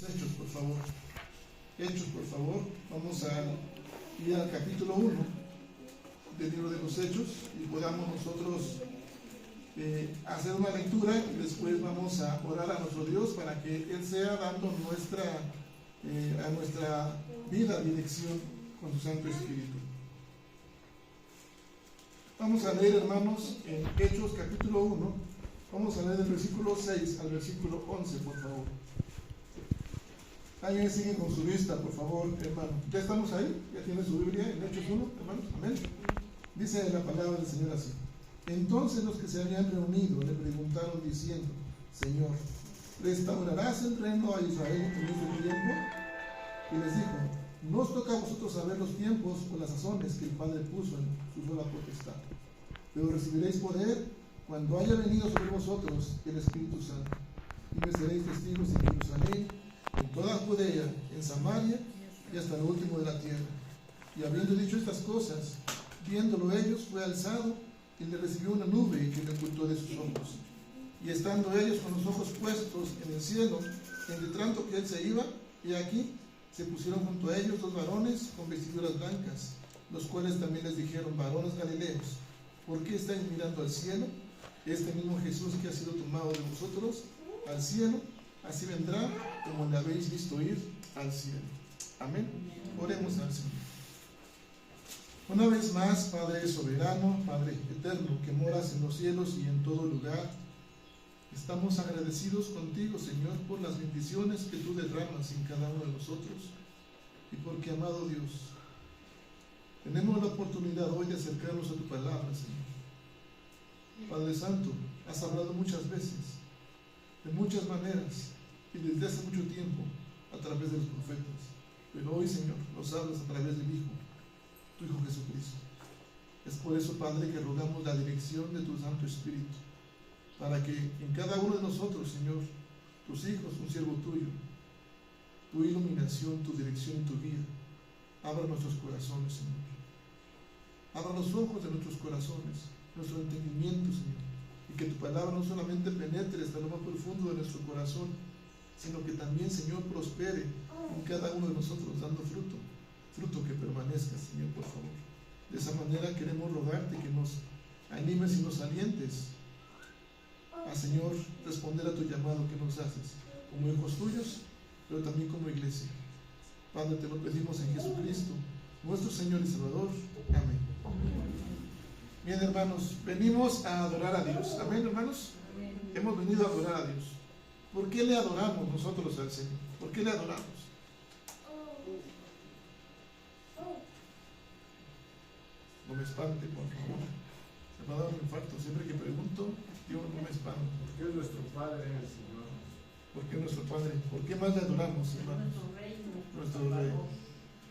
Hechos, por favor. Hechos, por favor. Vamos a ir al capítulo 1 del libro de los Hechos y podamos nosotros hacer una lectura y después vamos a orar a nuestro Dios para que Él sea dando a nuestra vida dirección con su Santo Espíritu. Vamos a leer, hermanos, en Hechos capítulo 1. Vamos a leer del versículo 6 al versículo 11, por favor. Alguien sigue con su vista, por favor, hermano. ¿Ya estamos ahí? ¿Ya tiene su Biblia en Hechos 1, hermanos? Amén. Dice la palabra del Señor así. Entonces los que se habían reunido le preguntaron diciendo: Señor, ¿restaurarás el reino a Israel en este tiempo? Y les dijo: no os toca a vosotros saber los tiempos o las sazones que el Padre puso en su sola potestad, pero recibiréis poder cuando haya venido sobre vosotros el Espíritu Santo, y me seréis testigos en Jerusalén, en toda Judea, en Samaria y hasta lo último de la tierra. Y habiendo dicho estas cosas, viéndolo ellos, fue alzado y le recibió una nube que le ocultó de sus ojos. Y estando ellos con los ojos puestos en el cielo, entre tanto que él se iba, y aquí se pusieron junto a ellos dos varones con vestiduras blancas, los cuales también les dijeron: varones galileos, ¿por qué estáis mirando al cielo? Este mismo Jesús que ha sido tomado de vosotros al cielo, así vendrá como le habéis visto ir al cielo. Amén. Oremos al Señor. Una vez más, Padre soberano, Padre eterno, que moras en los cielos y en todo lugar, estamos agradecidos contigo, Señor, por las bendiciones que tú derramas en cada uno de nosotros, y porque, amado Dios, tenemos la oportunidad hoy de acercarnos a tu palabra, Señor. Padre Santo, has hablado muchas veces, de muchas maneras, y desde hace mucho tiempo, a través de los profetas, pero hoy, Señor, nos hablas a través del Hijo, tu Hijo Jesucristo. Es por eso, Padre, que rogamos la dirección de tu Santo Espíritu, para que en cada uno de nosotros, Señor, tus hijos, un siervo tuyo, tu iluminación, tu dirección y tu guía, abra nuestros corazones, Señor. Abra los ojos de nuestros corazones, nuestro entendimiento, Señor, y que tu palabra no solamente penetre hasta lo más profundo de nuestro corazón, sino que también, Señor, prospere en cada uno de nosotros, dando fruto que permanezca, Señor, por favor. De esa manera queremos rogarte que nos animes y nos alientes a, Señor, responder a tu llamado que nos haces, como hijos tuyos, pero también como iglesia. Padre, te lo pedimos en Jesucristo, nuestro Señor y Salvador. Amén. Bien, hermanos, venimos a adorar a Dios. Amén, hermanos. Hemos venido a adorar a Dios. ¿Por qué le adoramos nosotros al Señor? ¿Por qué le adoramos? No me espante, por favor. Se me ha dado un infarto. Siempre que pregunto, Dios, no me espante. Porque es nuestro Padre, el Señor. ¿Por qué nuestro Padre? ¿Por qué más le adoramos, hermanos? Nuestro Rey.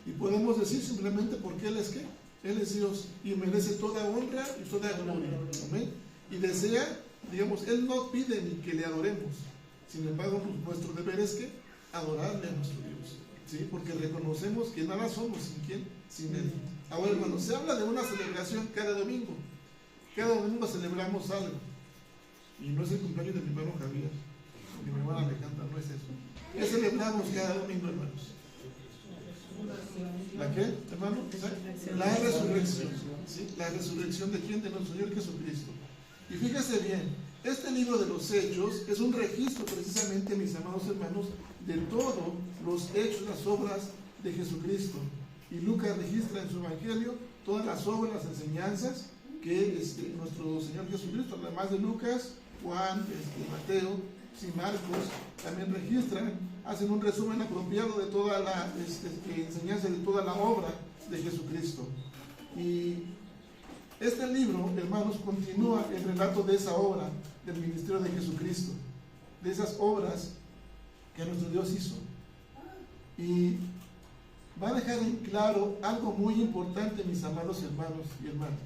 Y podemos decir simplemente porque Él es ¿qué? Él es Dios y merece toda honra y toda gloria. Amén. Y desea, digamos, Él no pide ni que le adoremos. Sin embargo, nuestro deber es que adorarle a nuestro Dios. ¿Sí? Porque reconocemos que nada somos sin ¿quién? Sin Él. Ahora, hermanos, se habla de una celebración cada domingo. Cada domingo celebramos algo. Y no es el cumpleaños de mi hermano Javier, ni mi hermana Alejandra, no es eso. ¿Qué celebramos cada domingo, hermanos? ¿La qué, hermano? La resurrección. ¿Sí? La resurrección de quién? De nuestro Señor Jesucristo. Y fíjese bien, este libro de los Hechos es un registro precisamente, mis amados hermanos, de todos los hechos, las obras de Jesucristo. Y Lucas registra en su Evangelio todas las obras, las enseñanzas que nuestro Señor Jesucristo, además de Lucas, Juan, Mateo, Marcos, también registran, hacen un resumen apropiado de toda la enseñanza, de toda la obra de Jesucristo. Y este libro, hermanos, continúa el relato de esa obra del ministerio de Jesucristo, de esas obras que nuestro Dios hizo. Y va a dejar en claro algo muy importante, mis amados hermanos y hermanas.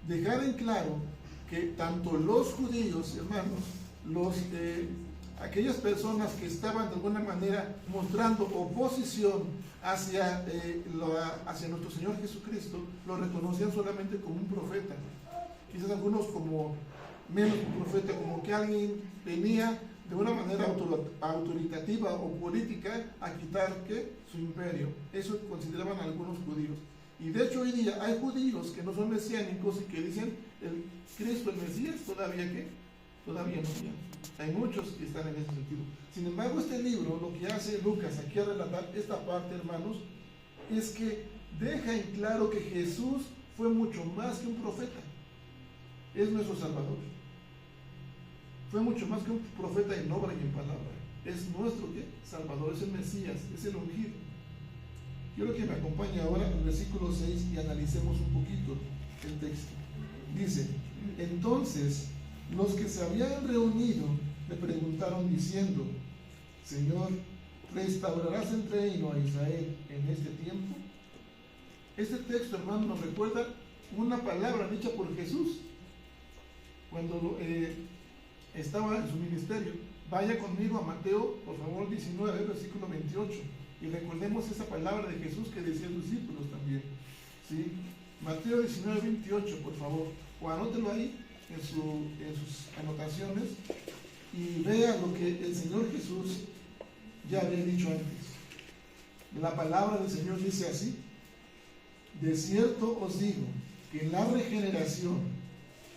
Dejar en claro que tanto los judíos, hermanos, aquellas personas que estaban de alguna manera mostrando oposición hacia nuestro Señor Jesucristo, lo reconocían solamente como un profeta. Quizás algunos como menos un profeta, como que alguien venía de una manera autoritativa o política a quitar ¿qué? Su imperio. Eso consideraban algunos judíos. Y de hecho hoy día hay judíos que no son mesiánicos y que dicen el Cristo, el Mesías, todavía no viene. Hay muchos que están en ese sentido. Sin embargo, este libro, lo que hace Lucas aquí a relatar esta parte, hermanos, es que deja en claro que Jesús fue mucho más que un profeta. Es nuestro Salvador. Fue mucho más que un profeta en obra y en palabra. Es nuestro ¿qué? Salvador, es el Mesías, es el ungido. Quiero que me acompañe ahora al versículo 6 y analicemos un poquito el texto. Dice, entonces los que se habían reunido le preguntaron diciendo, Señor, ¿restaurarás el reino a Israel en este tiempo? Este texto, hermano, nos recuerda una palabra dicha por Jesús cuando estaba en su ministerio. Vaya conmigo a Mateo, por favor, 19, versículo 28, y recordemos esa palabra de Jesús que decía a los discípulos también, ¿sí? Mateo 19, 28, por favor, o anótelo ahí en sus anotaciones y vea lo que el Señor Jesús ya había dicho antes. La palabra del Señor dice así: de cierto os digo que en la regeneración,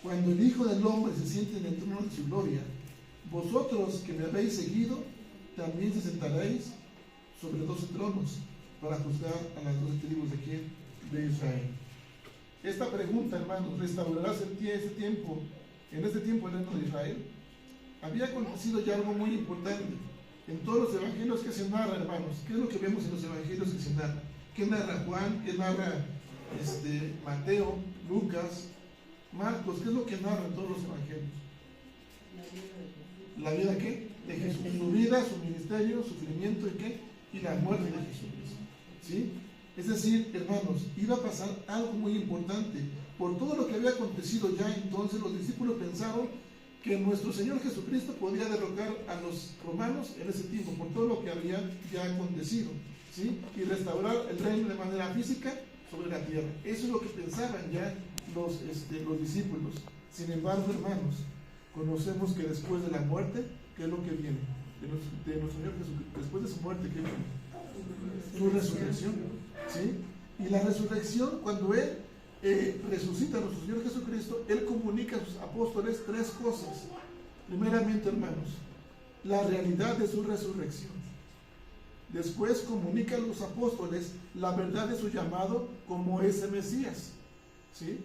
cuando el Hijo del Hombre se siente en el trono de su gloria, vosotros que me habéis seguido, también se sentaréis sobre 12 tronos para juzgar a las 12 tribus de quién? De Israel. Esta pregunta, hermanos, ¿restaurarás en este tiempo el reino de Israel? Había acontecido ya algo muy importante en todos los evangelios que se narran, hermanos. ¿Qué es lo que vemos en los evangelios que se narran? ¿Qué narra Juan? ¿Qué narra Mateo, Lucas, Marcos? ¿Qué es lo que narra en todos los evangelios? ¿La vida qué? De Jesús. Su vida, su ministerio, su sufrimiento y qué? Y la muerte de Jesucristo. ¿Sí? Es decir, hermanos, iba a pasar algo muy importante. Por todo lo que había acontecido ya entonces, los discípulos pensaron que nuestro Señor Jesucristo podía derrocar a los romanos en ese tiempo, por todo lo que había ya acontecido, ¿sí? Y restaurar el reino de manera física sobre la tierra. Eso es lo que pensaban ya los discípulos. Sin embargo, hermanos, conocemos que después de la muerte, ¿qué es lo que viene? De nuestro Señor Jesucristo, después de su muerte, ¿qué viene? Su resurrección, ¿sí? Y la resurrección, cuando Él resucita a nuestro Señor Jesucristo, Él comunica a sus apóstoles tres cosas. Primeramente, hermanos, la realidad de su resurrección. Después comunica a los apóstoles la verdad de su llamado como ese Mesías, ¿sí?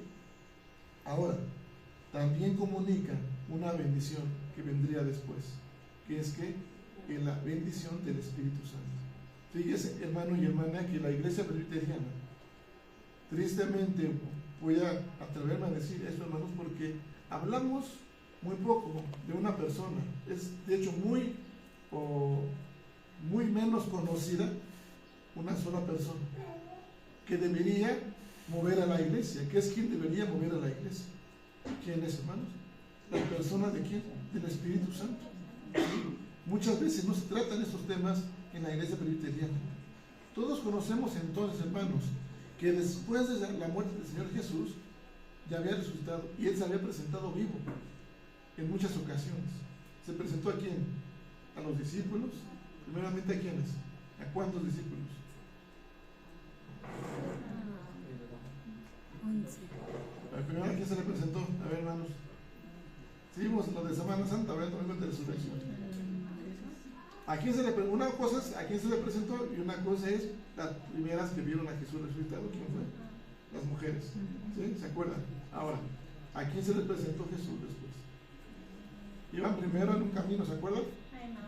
Ahora, también comunica una bendición que vendría después, que es que en la bendición del Espíritu Santo. Fíjese, hermano y hermana, que la iglesia presbiteriana, tristemente voy a atreverme a decir esto, hermanos, porque hablamos muy poco de una persona. Es de hecho muy menos conocida una sola persona que debería mover a la iglesia. ¿Qué es quien debería mover a la iglesia? ¿Quién es, hermanos? La persona de quién? Del Espíritu Santo. Muchas veces no se tratan estos temas en la iglesia presbiteriana. Todos conocemos entonces, hermanos, que después de la muerte del Señor Jesús ya había resucitado y Él se había presentado vivo en muchas ocasiones. ¿Se presentó a quién? A los discípulos. Primeramente, ¿a quiénes? ¿A cuántos discípulos? 11. Primero, ¿a quién se le presentó? A ver, hermanos. Seguimos lo de Semana Santa, ahora también de resurrección. ¿A quién se le presentó? Una cosa es a quién se le presentó y una cosa es las primeras que vieron a Jesús resucitado. ¿Quién fue? Las mujeres. ¿Sí? ¿Se acuerdan? Ahora, ¿a quién se le presentó Jesús después? Iban primero en un camino, ¿se acuerdan?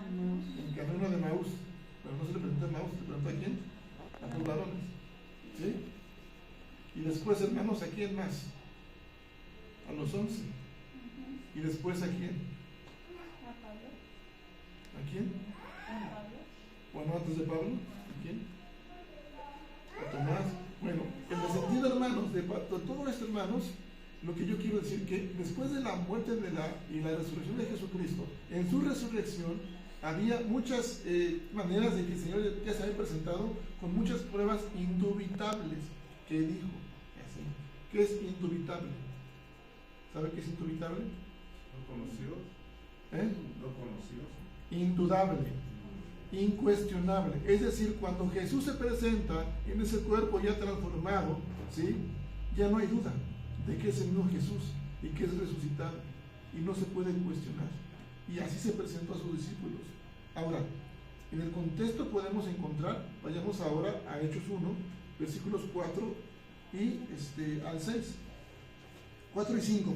En el camino de Maús. Pero no se le presentó a Maús, se le presentó a quién? A los varones. ¿Sí? Y después, hermanos, ¿a quién más? A los 11. ¿Y después a quién? ¿A quién? Bueno, antes de Pablo, ¿a quién? A Tomás. Bueno, en el sentido, hermanos, de todo esto, hermanos, lo que yo quiero decir que después de la muerte y la resurrección de Jesucristo, en su resurrección había muchas maneras de que el Señor ya se había presentado con muchas pruebas indubitables que dijo. Así. ¿Qué es indubitable? ¿Sabe qué es indubitable? ¿Lo conoció? ¿Eh? ¿Lo conoció? indudable, incuestionable. Es decir, cuando Jesús se presenta en ese cuerpo ya transformado, ¿sí?, ya no hay duda de que es el mismo Jesús y que es resucitado, y no se puede cuestionar. Y así se presentó a sus discípulos. Ahora, en el contexto podemos encontrar, vayamos ahora a Hechos 1, versículos 4 y al 6. 4 y 5.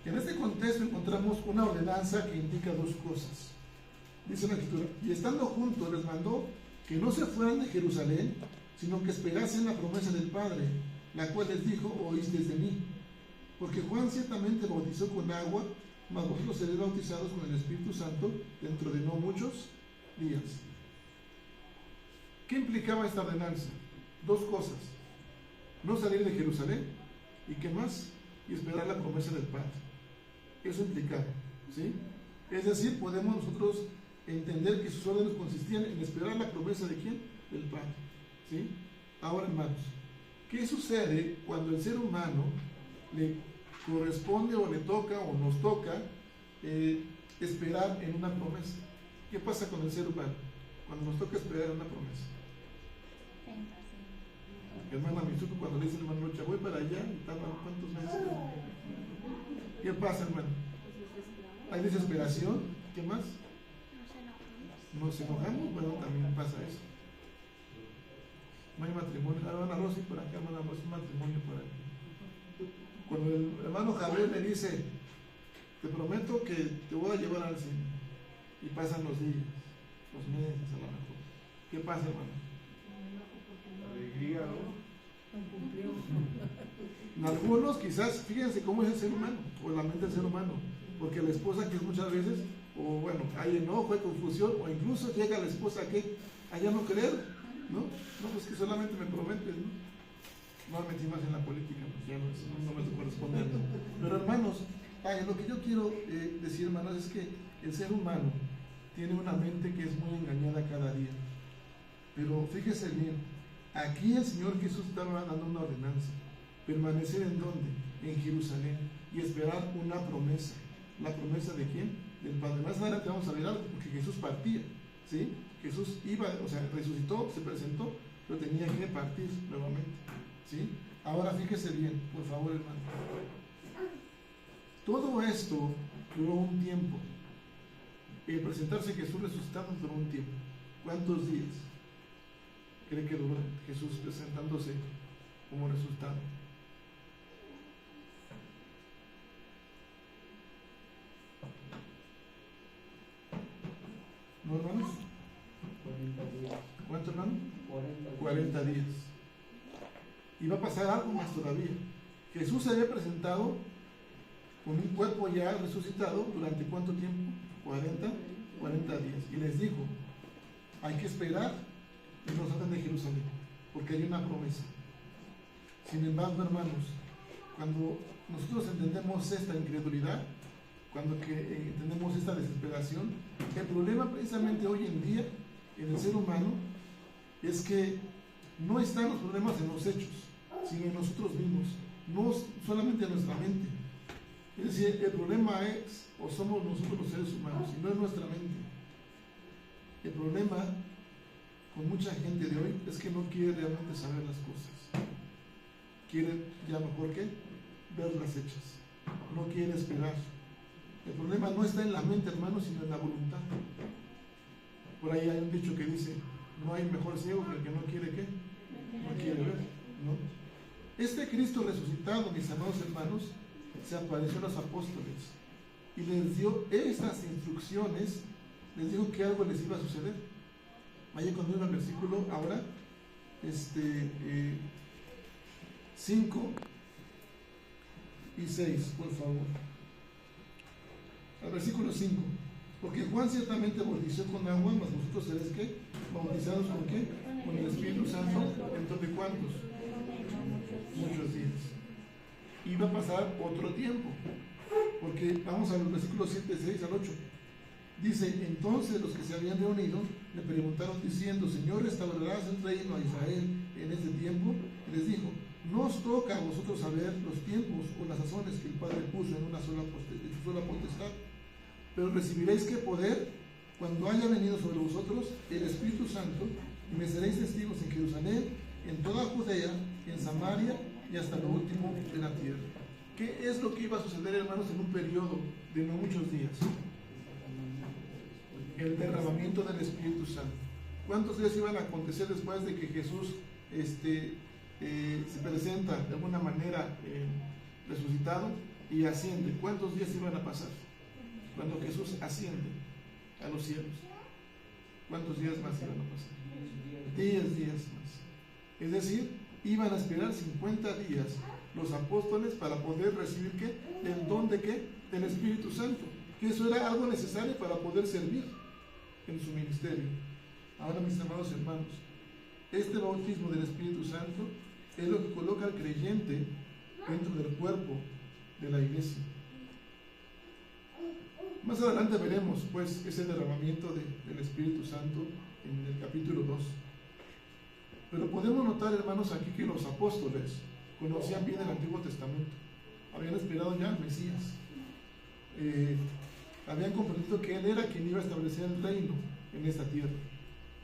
En este contexto encontramos una ordenanza que indica dos cosas. Dice la Escritura: y estando juntos les mandó que no se fueran de Jerusalén, sino que esperasen la promesa del Padre, la cual les dijo: oísteis de mí. Porque Juan ciertamente bautizó con agua, mas vosotros seréis bautizados con el Espíritu Santo dentro de no muchos días. ¿Qué implicaba esta ordenanza? Dos cosas: no salir de Jerusalén, y ¿qué más? Y esperar la promesa del Padre. Eso implicaba, ¿sí? Es decir, podemos nosotros entender que sus órdenes consistían en esperar la promesa de ¿quién? Del Padre, ¿sí? Ahora, hermanos, ¿qué sucede cuando el ser humano le corresponde o le toca o nos toca esperar en una promesa? ¿Qué pasa con el ser humano cuando nos toca esperar en una promesa? Hermana Mitsuko, cuando le dice el hermano Rocha, voy para allá y tarda ¿cuántos meses? ¿Qué pasa, hermano? Hay desesperación. ¿Qué más? Nos enojamos. Bueno, también pasa eso. No hay matrimonio. Hermana Rosy por acá, hermana Rosy, matrimonio por aquí. Cuando el hermano Javier me dice, te prometo que te voy a llevar al cine, y pasan los días, los meses a lo mejor, ¿qué pasa, hermano? Alegría, ¿no? En algunos quizás, fíjense cómo es el ser humano, o la mente del ser humano, porque la esposa, que es muchas veces, o bueno, hay enojo, hay confusión, o incluso llega la esposa a ya no creer, ¿no? No, pues que solamente me prometes, ¿no? No me metí más en la política, pues ya no me corresponde. Pero hermanos, lo que yo quiero decir, hermanos, es que el ser humano tiene una mente que es muy engañada cada día. Pero fíjese bien, aquí el Señor Jesús estaba dando una ordenanza: permanecer ¿en dónde? En Jerusalén, y esperar una promesa. ¿La promesa de quién? Del Padre. Más adelante vamos a ver algo, porque Jesús partía, ¿sí? Jesús iba, o sea, resucitó, se presentó, pero tenía que partir nuevamente, ¿sí? Ahora fíjese bien, por favor, hermano. Todo esto duró un tiempo. El presentarse Jesús resucitado duró un tiempo. ¿Cuántos días cree que duró Jesús presentándose como resucitado? ¿No, hermanos? 40 días. ¿Cuánto, hermano? 40 días. Y va a pasar algo más todavía. Jesús se había presentado con un cuerpo ya resucitado durante ¿cuánto tiempo? 40 días. Y les dijo: hay que esperar que nos salgan de Jerusalén, porque hay una promesa. Sin embargo, hermanos, cuando nosotros entendemos esta incredulidad, cuando entendemos esta desesperación, el problema precisamente hoy en día en el ser humano es que no están los problemas en los hechos, sino en nosotros mismos, no solamente en nuestra mente. Es decir, el problema es, o somos nosotros los seres humanos, y no es nuestra mente. El problema con mucha gente de hoy es que no quiere realmente saber las cosas. Quiere, ya mejor que, verlas hechas. No quiere esperar. El problema no está en la mente, hermano, sino en la voluntad. Por ahí hay un dicho que dice: no hay mejor ciego que el que no quiere ¿qué? No quiere ver, ¿no? Este Cristo resucitado, mis amados hermanos, se apareció a los apóstoles y les dio estas instrucciones, les dijo que algo les iba a suceder. Vaya conmigo al versículo ahora, 5 y 6, por favor. Al versículo 5: porque Juan ciertamente bautizó con agua, mas vosotros seréis ¿qué? Bautizados ¿con qué? Con el Espíritu Santo. ¿Dentro de cuántos? Muchos días. Y va a pasar otro tiempo, porque vamos a los versículos 7, 6 al 8. Dice: entonces los que se habían reunido le preguntaron diciendo: Señor, ¿restaurarás el reino a Israel en este tiempo? Y les dijo: no os toca a vosotros saber los tiempos o las sazones que el Padre puso en su sola potestad, pero recibiréis ¿qué poder? Cuando haya venido sobre vosotros el Espíritu Santo, y me seréis testigos en Jerusalén, en toda Judea, en Samaria y hasta lo último de la tierra. ¿Qué es lo que iba a suceder, hermanos, en un periodo de no muchos días? El derramamiento del Espíritu Santo. ¿Cuántos días iban a acontecer después de que Jesús se presenta de alguna manera resucitado y asciende? ¿Cuántos días iban a pasar cuando Jesús asciende a los cielos? ¿Cuántos días más iban a pasar? 10 días más. Es decir, iban a esperar 50 días los apóstoles para poder recibir ¿qué? El don de ¿qué? Del Espíritu Santo. Que eso era algo necesario para poder servir en su ministerio. Ahora, mis amados hermanos, este bautismo del Espíritu Santo es lo que coloca al creyente dentro del cuerpo de la iglesia. Más adelante veremos pues ese derramamiento del Espíritu Santo en el capítulo 2. Pero podemos notar, hermanos, aquí que los apóstoles conocían bien el Antiguo Testamento, habían esperado ya al Mesías, habían comprendido que Él era quien iba a establecer el reino en esta tierra,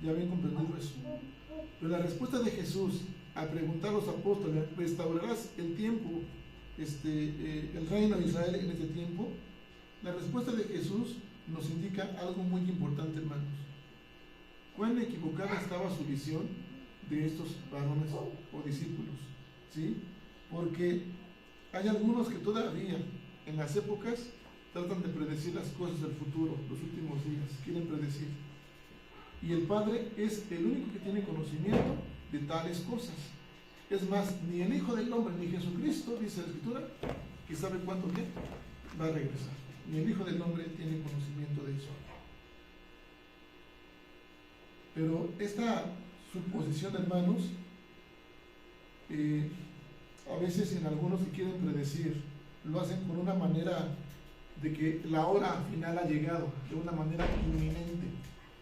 ya habían comprendido eso. Pero la respuesta de Jesús al preguntar a los apóstoles, ¿restaurarás el tiempo, el reino de Israel en este tiempo? La respuesta de Jesús nos indica algo muy importante, hermanos. ¿Cuán equivocada estaba su visión de estos varones o discípulos? ¿Sí? Porque hay algunos que todavía en las épocas tratan de predecir las cosas del futuro, los últimos días, quieren predecir. Y el Padre es el único que tiene conocimiento de tales cosas. Es más, ni el Hijo del Hombre ni Jesucristo, dice la Escritura, que sabe cuánto tiempo va a regresar. Ni el Hijo del Hombre tiene conocimiento de eso. Pero esta suposición, hermanos, a veces en algunos que quieren predecir, lo hacen con una manera de que la hora final ha llegado, de una manera inminente.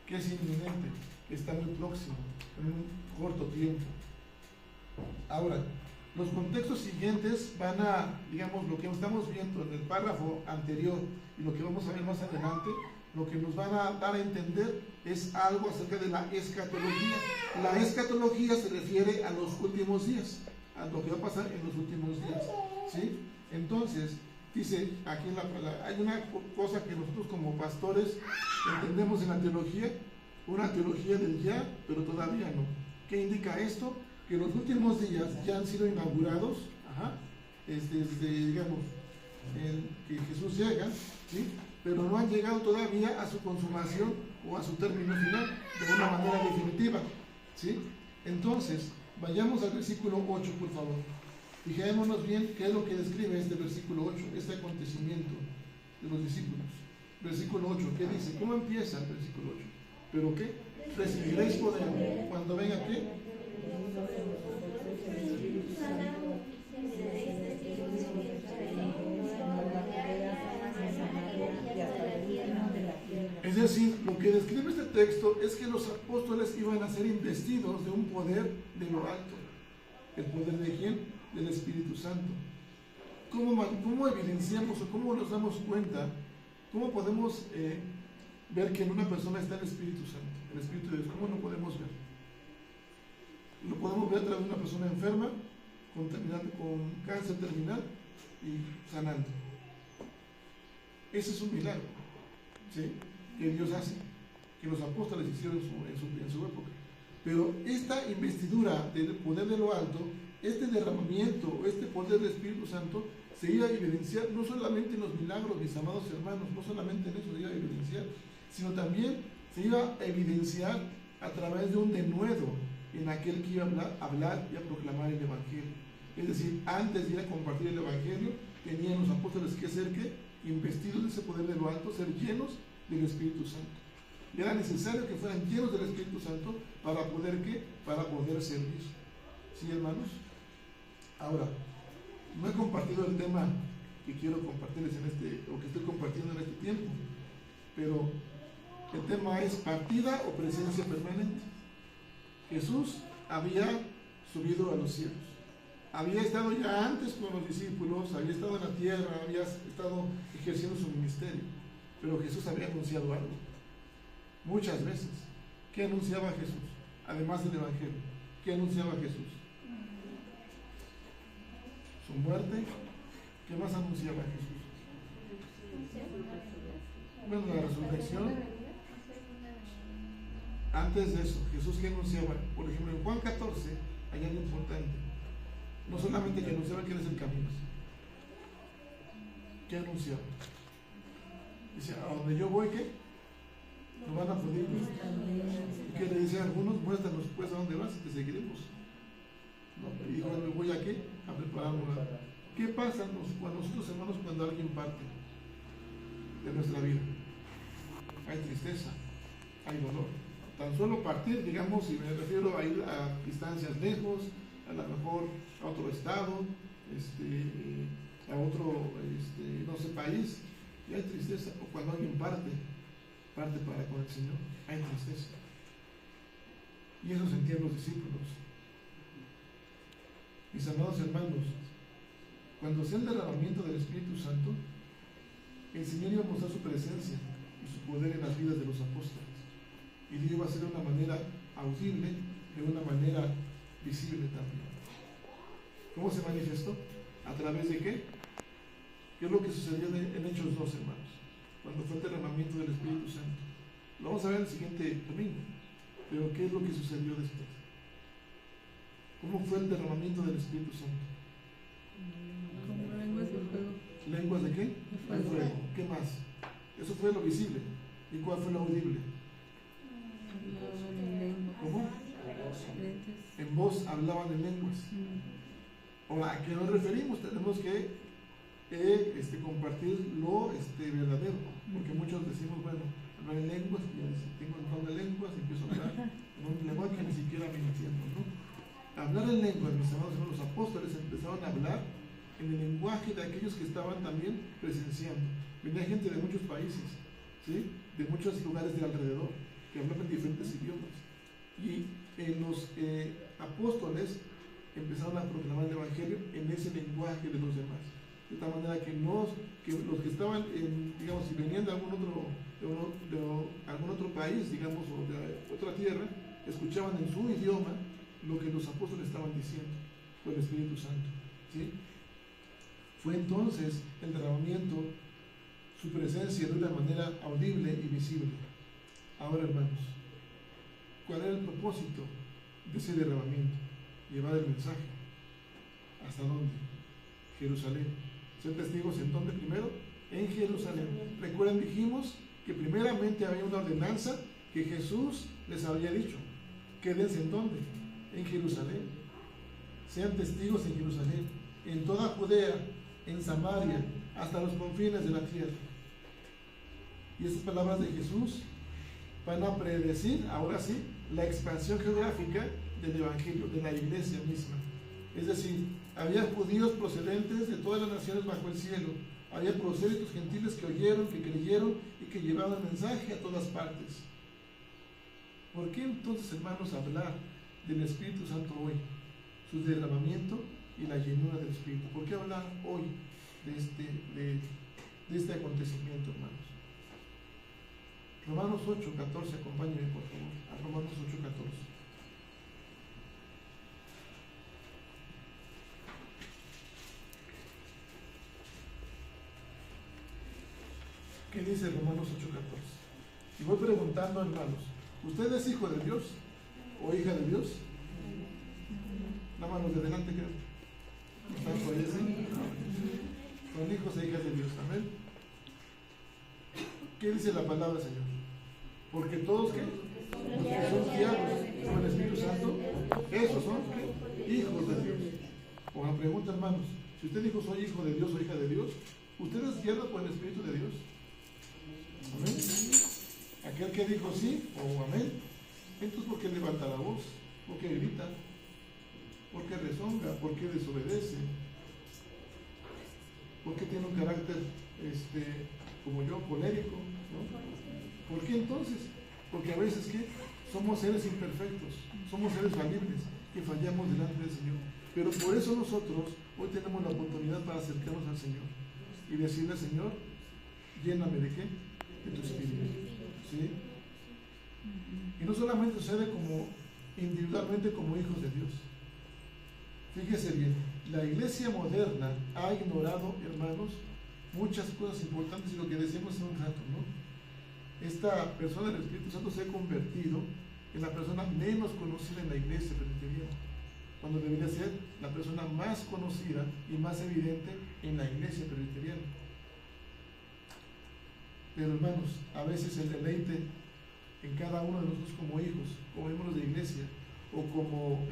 ¿Qué es inminente? Está muy próximo, en un corto tiempo. Ahora, los contextos siguientes van a, digamos, lo que estamos viendo en el párrafo anterior y lo que vamos a ver más adelante, lo que nos van a dar a entender es algo acerca de la escatología. La escatología se refiere a los últimos días, a lo que va a pasar en los últimos días, ¿sí? Entonces, dice aquí en la palabra, hay una cosa que nosotros como pastores entendemos en la teología, una teología del ya, pero todavía no. ¿Qué indica esto? Que los últimos días ya han sido inaugurados, digamos, que Jesús llega, ¿sí? Pero no han llegado todavía a su consumación o a su término final de una manera definitiva, ¿sí? Entonces, vayamos al versículo 8, por favor. Fijémonos bien qué es lo que describe este versículo 8, este acontecimiento de los discípulos. Versículo 8, ¿qué dice? ¿Cómo empieza el versículo 8? ¿Pero qué? Recibiréis poder cuando venga ¿qué? Es decir, lo que describe este texto es que los apóstoles iban a ser investidos de un poder de lo alto. ¿El poder de quién? Del Espíritu Santo. ¿Cómo evidenciamos o cómo nos damos cuenta? ¿Cómo podemos ver que en una persona está el Espíritu Santo, el Espíritu de Dios? ¿Cómo lo podemos ver? Lo podemos ver a través de una persona enferma, con cáncer terminal y sanando. Ese es un milagro, ¿sí? Que Dios hace, que los apóstoles hicieron en su época. Pero esta investidura del poder de lo alto, este derramamiento, este poder del Espíritu Santo, se iba a evidenciar no solamente en los milagros, mis amados hermanos, no solamente en eso se iba a evidenciar, sino también se iba a evidenciar a través de un denuedo en aquel que iba a hablar y a proclamar el Evangelio. Es decir, antes de ir a compartir el Evangelio, tenían los apóstoles que ser investidos de ese poder de lo alto, ser llenos del Espíritu Santo. Y era necesario que fueran llenos del Espíritu Santo para poder para poder servir. ¿Sí, hermanos? Ahora, no he compartido el tema que quiero compartirles o que estoy compartiendo en este tiempo, pero el tema es partida o presencia permanente. Jesús había subido a los cielos, había estado ya antes con los discípulos, había estado en la tierra, había estado ejerciendo su ministerio, pero Jesús había anunciado algo, muchas veces. ¿Qué anunciaba Jesús? Además del Evangelio, ¿qué anunciaba Jesús? Su muerte. ¿Qué más anunciaba Jesús? Bueno, la resurrección. Antes de eso, Jesús, ¿qué anunciaba? Por ejemplo, en Juan 14 hay algo importante. No solamente que anunciaba que Él es el camino. ¿Qué anunciaba? Dice, a donde yo voy, ¿qué? No van a poder ir. ¿Y qué le dicen a algunos? Muéstranos pues a dónde vas y te seguiremos. ¿No? Y dijo, me voy aquí a preparar un lugar. ¿Qué pasa con nosotros, hermanos, cuando alguien parte de nuestra vida? Hay tristeza, hay dolor. Tan solo partir, digamos, y me refiero a ir a distancias lejos, a lo mejor a otro estado, a otro, no sé, país, y hay tristeza. O cuando alguien parte para con el Señor, hay tristeza. Y eso sentían los discípulos. Mis amados hermanos, cuando sea el derramamiento del Espíritu Santo, el Señor iba a mostrar su presencia y su poder en las vidas de los apóstoles. Y lo iba a hacer de una manera audible, de una manera visible también. ¿Cómo se manifestó? ¿A través de qué? ¿Qué es lo que sucedió en Hechos 2, hermanos? Cuando fue el derramamiento del Espíritu Santo. Lo vamos a ver el siguiente domingo. Pero ¿qué es lo que sucedió después? ¿Cómo fue el derramamiento del Espíritu Santo? Como lenguas de fuego. ¿Lenguas de qué? De fuego. ¿Qué más? Eso fue lo visible. ¿Y cuál fue lo audible? ¿Cómo? En voz hablaban en lenguas. Ahora, ¿a qué nos referimos? Tenemos que compartir lo verdadero, porque muchos decimos, bueno, hablar en lenguas, y ya tengo un don de lenguas, y empiezo a hablar en un lenguaje que ni siquiera me entiendo, ¿no? Hablar en lenguas, mis amados hermanos, los apóstoles empezaron a hablar en el lenguaje de aquellos que estaban también presenciando. Venía gente de muchos países, ¿sí? De muchos lugares de alrededor, que hablaban diferentes idiomas. Y los apóstoles empezaron a proclamar el Evangelio en ese lenguaje de los demás. De tal manera que los que estaban, digamos, si venían de algún otro país, digamos, o de otra tierra, escuchaban en su idioma lo que los apóstoles estaban diciendo por el Espíritu Santo, ¿sí? Fue entonces el derramamiento, su presencia de una manera audible y visible. Ahora, hermanos, ¿cuál era el propósito de ese derramamiento? Llevar el mensaje. ¿Hasta dónde? Jerusalén. ¿Ser testigos en dónde primero? En Jerusalén. Recuerden, dijimos que primeramente había una ordenanza que Jesús les había dicho. Quédense en dónde? En Jerusalén. Sean testigos en Jerusalén, en toda Judea, en Samaria, hasta los confines de la tierra. Y estas palabras de Jesús van a predecir, ahora sí, la expansión geográfica del Evangelio, de la iglesia misma. Es decir, había judíos procedentes de todas las naciones bajo el cielo, había prosélitos gentiles que oyeron, que creyeron y que llevaban el mensaje a todas partes. ¿Por qué entonces, hermanos, hablar del Espíritu Santo hoy? Su derramamiento y la llenura del Espíritu. ¿Por qué hablar hoy de este acontecimiento, hermanos? Romanos 8:14, acompáñenme por favor, a Romanos 8:14. ¿Qué dice Romanos 8:14? Y voy preguntando, hermanos, ¿usted es hijo de Dios o hija de Dios? La mano de delante, creo. ¿Están por ahí, sí? Son hijos e hijas de Dios, amén. ¿Qué dice la palabra, Señor? Porque todos, ¿qué? Los que son guiados por el Espíritu Santo, esos son, ¿qué? Hijos de Dios. O la pregunta, hermanos, si usted dijo soy hijo de Dios o hija de Dios, ¿usted es guiado por el Espíritu de Dios? Amén. Aquel que dijo sí o amén, entonces ¿por qué levanta la voz? ¿Por qué grita? ¿Por qué rezonga? ¿Por qué desobedece? ¿Por qué tiene un carácter como yo, colérico? ¿No? ¿Por qué entonces? Porque a veces ¿qué? Somos seres imperfectos, somos seres falibles que fallamos delante del Señor. Pero por eso nosotros hoy tenemos la oportunidad para acercarnos al Señor y decirle, Señor, lléname de qué? de tu espíritu. ¿Sí? Y no solamente sucede como individualmente como hijos de Dios. Fíjese bien, la iglesia moderna ha ignorado, hermanos, muchas cosas importantes y lo que decíamos hace un rato, ¿no? Esta persona del Espíritu Santo se ha convertido en la persona menos conocida en la iglesia presbiteriana, cuando debería ser la persona más conocida y más evidente en la iglesia presbiteriana. Pero hermanos, a veces el deleite en cada uno de nosotros como hijos, como miembros de iglesia o como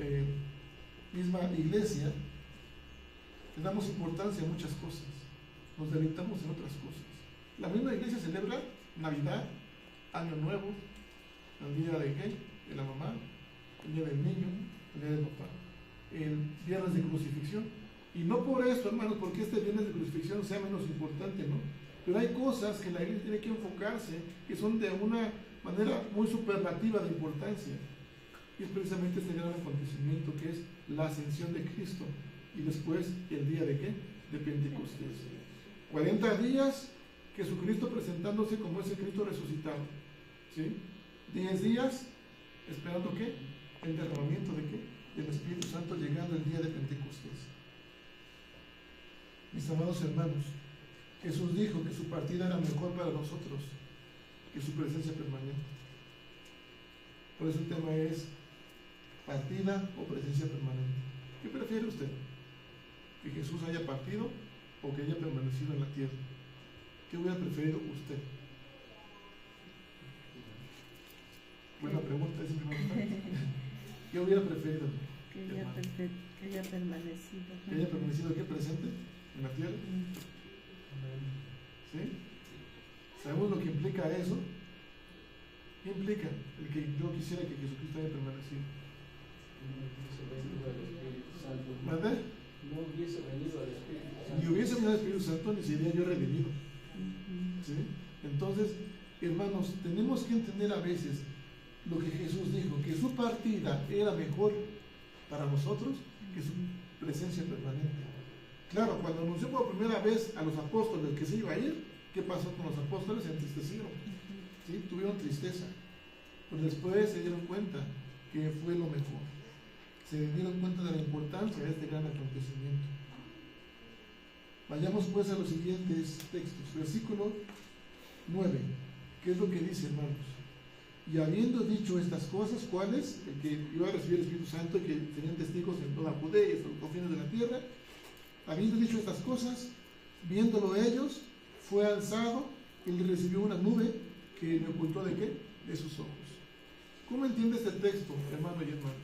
misma iglesia, le damos importancia a muchas cosas, nos deleitamos en otras cosas. La misma iglesia celebra Navidad, Año Nuevo, el día de qué, de la mamá, el día del niño, el día del papá, el viernes de crucifixión. Y no por esto, hermanos, porque este viernes de crucifixión sea menos importante, ¿no? Pero hay cosas que la iglesia tiene que enfocarse, que son de una manera muy superlativa de importancia. Y es precisamente este gran acontecimiento que es la ascensión de Cristo. Y después, ¿el día de qué? De Pentecostés. 40 días, Jesucristo presentándose como ese Cristo resucitado. ¿Sí? 10 días, esperando ¿qué? El derramamiento de qué? Del Espíritu Santo, llegando el día de Pentecostés. Mis amados hermanos, Jesús dijo que su partida era mejor para nosotros que su presencia permanente. Por eso el tema es partida o presencia permanente. ¿Qué prefiere usted? ¿Que Jesús haya partido o que haya permanecido en la tierra? ¿Qué hubiera preferido usted? Buena pregunta, esa ¿qué hubiera preferido? Que haya permanecido. ¿Que haya permanecido qué? ¿Presente en la tierra? ¿Sí? ¿Sabemos lo que implica eso? ¿Qué implica el que yo quisiera que Jesucristo haya permanecido? ¿Verdad? No hubiese venido al Espíritu Santo. Ni hubiese venido al Espíritu Santo, ni sería yo redimido. ¿Sí? Entonces, hermanos, tenemos que entender a veces lo que Jesús dijo, que su partida era mejor para nosotros que su presencia permanente. Claro, cuando anunció por primera vez a los apóstoles que se iba a ir, ¿qué pasó con los apóstoles? Se entristecieron, ¿sí? Tuvieron tristeza, pero después se dieron cuenta que fue lo mejor, se dieron cuenta de la importancia de este gran acontecimiento. Vayamos pues a los siguientes textos. Versículo 9, ¿qué es lo que dice, hermanos? Y habiendo dicho estas cosas, ¿cuáles? El que iba a recibir el Espíritu Santo y que tenían testigos en toda Judea y hasta los confines de la tierra. Habiendo dicho estas cosas, viéndolo ellos, fue alzado y le recibió una nube que le ocultó ¿de qué? De sus ojos. ¿Cómo entiende este texto, hermano y hermana?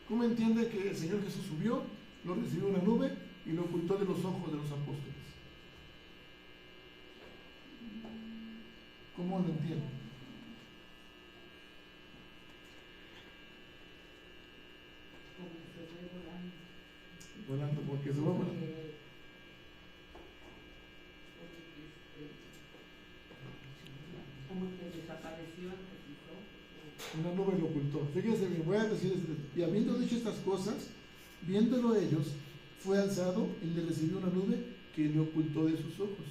¿Cómo entiende que el Señor Jesús subió, lo recibió una nube y lo ocultó de los ojos de los apóstoles? ¿Cómo lo entiende? Volando, porque se va volando. Como que desapareció, Una nube lo ocultó. Fíjense bien, voy a decir esto. Y habiendo dicho estas cosas, viéndolo ellos, fue alzado y le recibió una nube que le ocultó de sus ojos.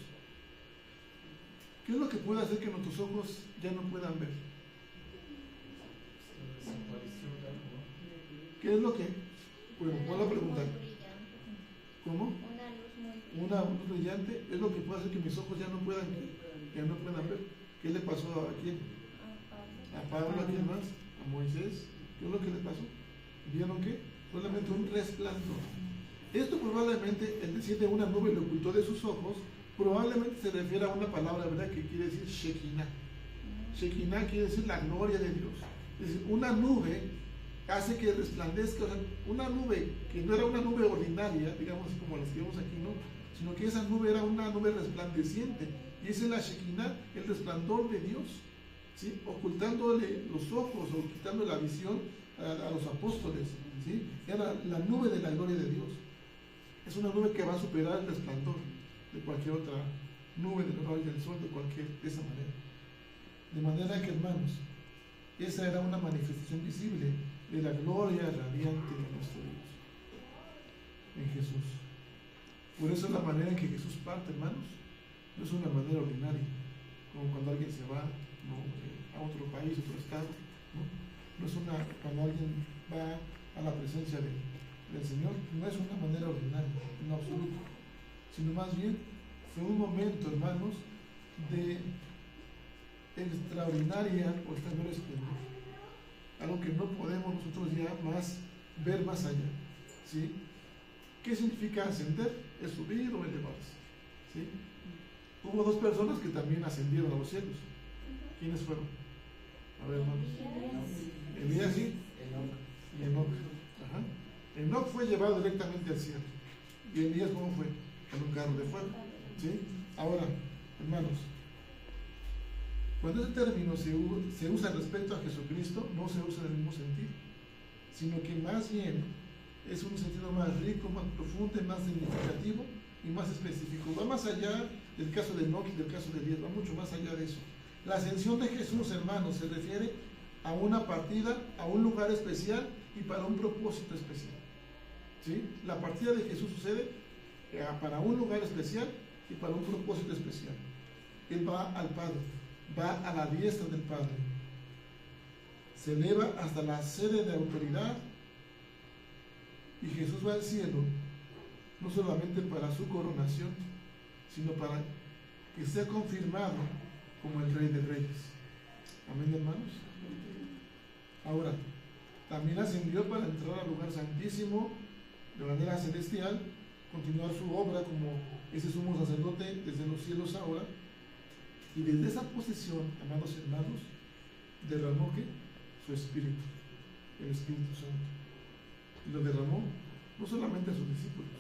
¿Qué es lo que puede hacer que nuestros ojos ya no puedan ver? ¿Qué es lo que? Bueno, vuelvo a preguntar. ¿Cómo? Una luz brillante es lo que puede hacer que mis ojos ya no puedan ver. ¿Qué le pasó a quién? A Pablo, ¿a quién más? A Moisés. ¿Qué es lo que le pasó? ¿Vieron qué? Solamente un resplandor. Esto probablemente, el decir de una nube le ocultó de sus ojos, probablemente se refiere a una palabra, ¿verdad? Que quiere decir Shekinah. Shekinah quiere decir la gloria de Dios. Es decir, una nube hace que resplandezca, o sea, una nube que no era una nube ordinaria, digamos como las que vemos aquí, ¿no? Sino que esa nube era una nube resplandeciente, y esa es la Shekinah, el resplandor de Dios, ¿sí? Ocultándole los ojos o quitando la visión a los apóstoles, ¿sí? Era la nube de la gloria de Dios. Es una nube que va a superar el resplandor de cualquier otra nube del rayo del sol, de esa manera. De manera que, hermanos, esa era una manifestación visible de la gloria radiante de nuestro Dios en Jesús. Por eso la manera en que Jesús parte, hermanos, no es una manera ordinaria, como cuando alguien se va, ¿no? A otro país, otro estado, ¿no? No es cuando alguien va a la presencia del Señor, no es una manera ordinaria, en absoluto, sino más bien fue un momento, hermanos, de extraordinaria o extraordinario esplendor, algo que no podemos nosotros ya más ver más allá, ¿sí? ¿Qué significa ascender? Es subir o elevarse, ¿sí? Hubo dos personas que también ascendieron a los cielos. ¿Quiénes fueron? A ver, hermanos. Elías y Enoc. Ajá. Enoc fue llevado directamente al cielo. ¿Y Elías cómo fue? En un carro de fuego, ¿sí? Ahora, hermanos, cuando ese término se usa respecto a Jesucristo, no se usa en el mismo sentido, sino que más bien es un sentido más rico, más profundo, más significativo y más específico. Va más allá del caso de Enoc y del caso de Elías, va mucho más allá de eso. La ascensión de Jesús, hermanos, se refiere a una partida, a un lugar especial y para un propósito especial, ¿sí? La partida de Jesús sucede para un lugar especial y para un propósito especial. Él va al Padre, va a la diestra del Padre, se eleva hasta la sede de autoridad, y Jesús va al cielo no solamente para su coronación, sino para que sea confirmado como el Rey de Reyes. Amén, hermanos. Ahora, también ascendió para entrar al lugar santísimo de manera celestial, continuar su obra como ese sumo sacerdote desde los cielos ahora, y desde esa posición, amados hermanos, derramó ¿qué? Su Espíritu, el Espíritu Santo, y lo derramó no solamente a sus discípulos.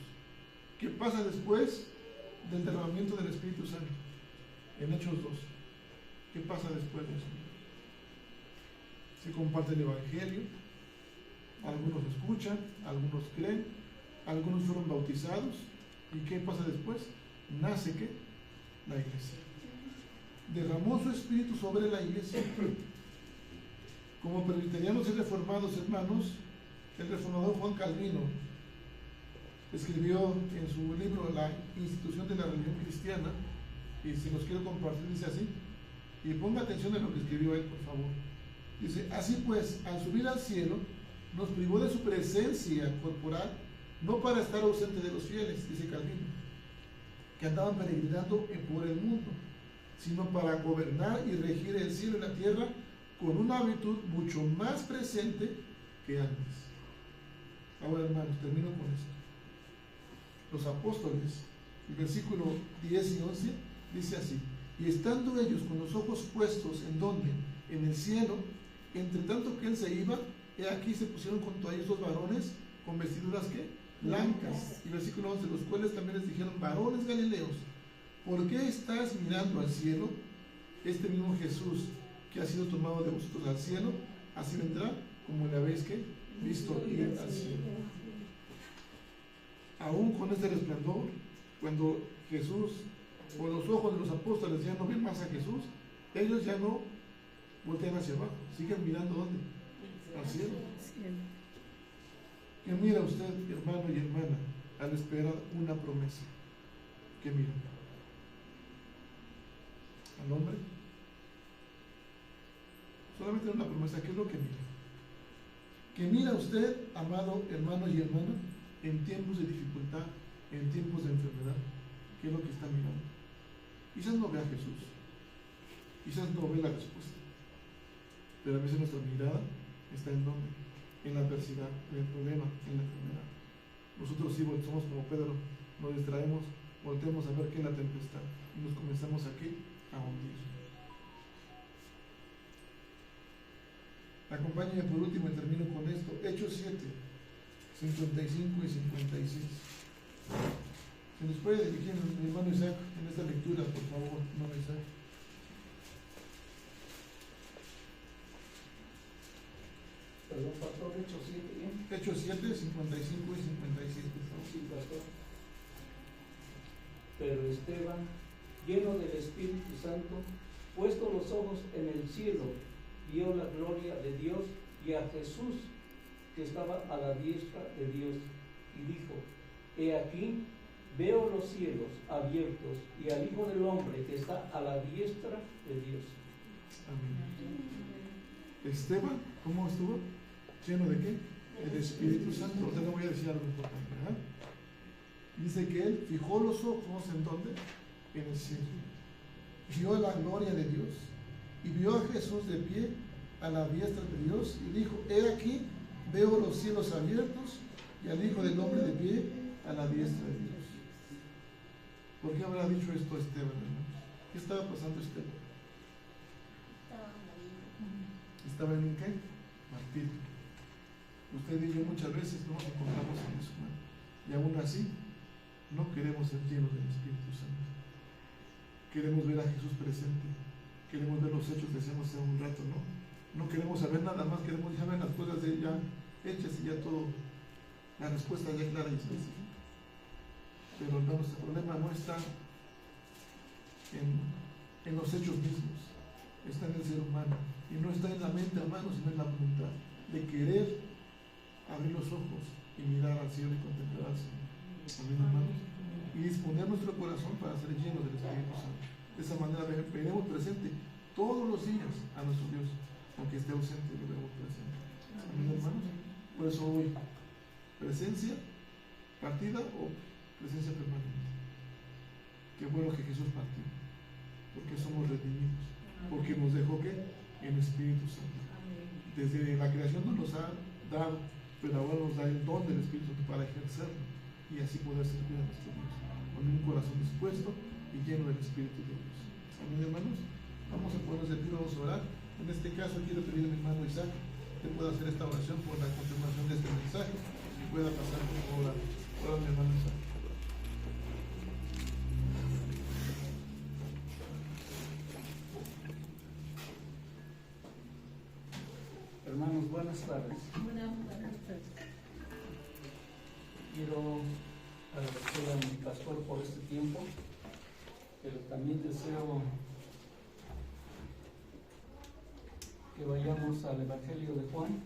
¿Qué pasa después del derramamiento del Espíritu Santo? En Hechos 2. ¿Qué pasa después de eso? Se comparte el Evangelio, algunos escuchan, algunos creen, algunos fueron bautizados. ¿Y qué pasa después? Nace ¿qué? La iglesia. Derramó su Espíritu sobre la iglesia. Como presbiterianos y reformados, hermanos, el reformador Juan Calvino escribió en su libro La institución de la religión cristiana, y si los quiero compartir, dice así, y ponga atención en lo que escribió él, por favor. Dice: así pues, al subir al cielo, nos privó de su presencia corporal, no para estar ausente de los fieles, dice Calvino, que andaban peregrinando por el mundo, sino para gobernar y regir el cielo y la tierra con una virtud mucho más presente que antes. Ahora, hermanos, termino con esto. Los apóstoles, el versículo 10 y 11, dice así: y estando ellos con los ojos puestos en donde, en el cielo, entre tanto que él se iba, he aquí se pusieron junto a ellos dos varones con vestiduras ¿qué? Blancas. Y versículo 11, los cuales también les dijeron: varones galileos, ¿por qué estás mirando al cielo? Este mismo Jesús que ha sido tomado de vosotros al cielo, así vendrá como le habéis ¿qué? Visto ir al cielo. Aún con este resplandor, cuando Jesús, o los ojos de los apóstoles ya no ven más a Jesús, ellos ya no voltean hacia abajo, siguen mirando ¿dónde? Al cielo. ¿Qué mira usted, hermano y hermana, al esperar una promesa? ¿Qué mira? ¿Al hombre? Solamente una promesa. ¿Qué es lo que mira? ¿Qué mira usted, amado hermano y hermana, en tiempos de dificultad, en tiempos de enfermedad? ¿Qué es lo que está mirando? Quizás no ve a Jesús, quizás no ve la respuesta, pero a veces nuestra mirada está en dónde, en la adversidad, en el problema, en la enfermedad. Nosotros sí somos como Pedro, nos distraemos, volteamos a ver qué es la tempestad y nos comenzamos aquí a hundir. Acompáñenme por último y termino con esto. Hechos 7, 55 y 56. Se nos puede dirigir mi hermano Isaac en esta lectura, por favor, hermano Isaac. Perdón, pastor, Hechos 7, ¿bien? Hechos 7, 55 y 56, por favor. Sí, pastor. Pero Esteban, lleno del Espíritu Santo, puesto los ojos en el cielo, vio la gloria de Dios y a Jesús que estaba a la diestra de Dios, y dijo: he aquí veo los cielos abiertos y al Hijo del Hombre que está a la diestra de Dios. Amén. Esteban, ¿cómo estuvo? ¿Lleno de qué? El Espíritu Santo. Te voy a decir algo importante, ¿verdad? Dice que él fijó los ojos ¿en dónde? En el cielo. Vio la gloria de Dios y vio a Jesús de pie a la diestra de Dios y dijo: he aquí, veo los cielos abiertos y al Hijo del Hombre de pie a la diestra de Dios. ¿Por qué habrá dicho esto Esteban, hermanos? ¿Qué estaba pasando Esteban? ¿Estaba en un qué? Martirio. Usted y yo muchas veces no nos encontramos en eso, ¿no? Y aún así no queremos ser llenos del Espíritu Santo. Queremos ver a Jesús presente, queremos ver los hechos que hacemos hace un rato, ¿no? No queremos saber nada más, queremos ya ver las cosas ya hechas y ya todo, la respuesta ya clara y específica. Pero no, nuestro problema no está en los hechos mismos, está en el ser humano, y no está en la mente, hermano, sino en la voluntad de querer abrir los ojos y mirar al cielo y contemplar al Señor. Amén, hermanos. Y disponer nuestro corazón para ser llenos del Espíritu Santo. De esa manera veremos presente todos los días a nuestro Dios, aunque esté ausente, lo veremos presente. Amén, hermanos. Por eso hoy, presencia, partida o presencia permanente. Qué bueno que Jesús partió, porque somos redimidos, porque nos dejó ¿qué? El Espíritu Santo. Desde la creación nos ha dado, pero ahora nos da el don del Espíritu Santo para ejercerlo y así poder servir a nuestro Dios con un corazón dispuesto y lleno del Espíritu de Dios. Amén, hermanos. Vamos a ponernos de pie, vamos a orar. En este caso quiero pedir a mi hermano Isaac que pueda hacer esta oración por la confirmación de este mensaje y pueda pasar por favor a mi hermano Isaac. Hermanos, buenas tardes. Quiero agradecer a mi pastor por este tiempo, pero también deseo que vayamos al Evangelio de Juan.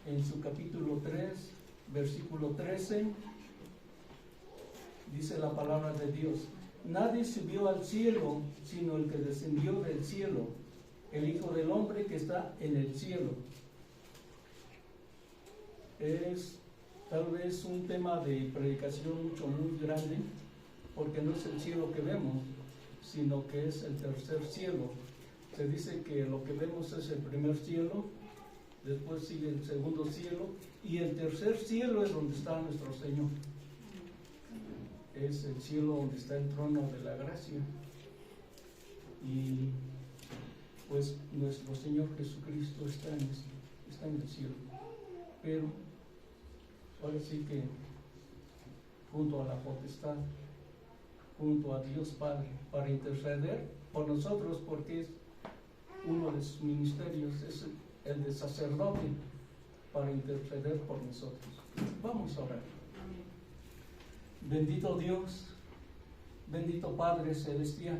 En su capítulo 3, versículo 13, dice la palabra de Dios: nadie subió al cielo sino el que descendió del cielo, el Hijo del Hombre que está en el cielo. Es tal vez un tema de predicación muy grande, porque no es el cielo que vemos, sino que es el tercer cielo. Se dice que lo que vemos es el primer cielo, después sigue el segundo cielo, y el tercer cielo es donde está nuestro Señor. Es el cielo donde está el trono de la gracia, y pues nuestro Señor Jesucristo está en el cielo. Pero ahora sí que junto a la potestad, junto a Dios Padre, para interceder por nosotros, porque es uno de sus ministerios, es el de sacerdote, para interceder por nosotros. Vamos a orar. Bendito Dios, bendito Padre Celestial,